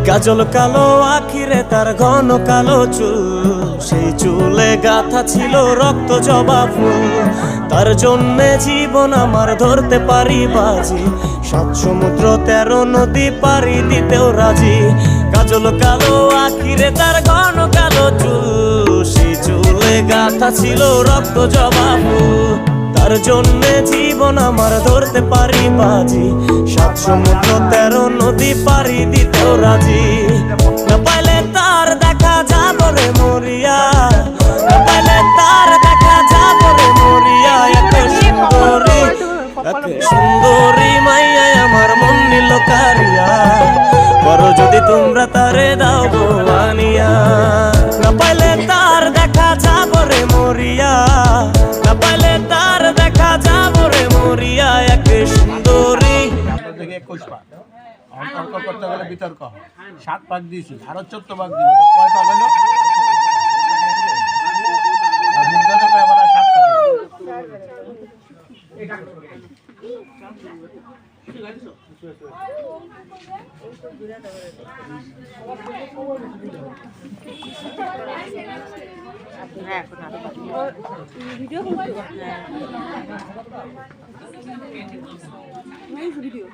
কাজল কালো আখিরে তার ঘন কালো চুল, সেই চুলে গাথা ছিল রক্ত জবা ফুল। তার জন্যে জীবন আমার ধরতে পারি বাজি, 7 সমুদ্র 13 নদী পারি দিতেও রাজি। কাজল কালো আখিরে তার ঘন কালো চুল, সেই চুলে গাথা ছিল রক্ত জবা ফুল। তার জন্যে জীবন আমার ধরতে পারি বাজি, 7 সমুদ্র 13 নদী পারি দিতেও রাজি। না পাইলে তার দেখা যাব রে মরিয়া, না পাইলে তার দেখা যাব রে মরিয়া। এত সুন্দরী, এত সুন্দরী মাইয়া আমার মন নিল কারিয়া, করো যদি তোমরা তারে দাও গো আনিয়া। না পাইলে তার দেখা যাব রে মরিয়া, না পাইলে তার দেখা যাব রে মরিয়া। এক সুন্দরী থেকে 21 পাক তর্ক করতে গেলে বিতর্ক 7 পাক দিয়েছি, আরো 14 পাক দিব, কয় পাক হলো? ভিডিও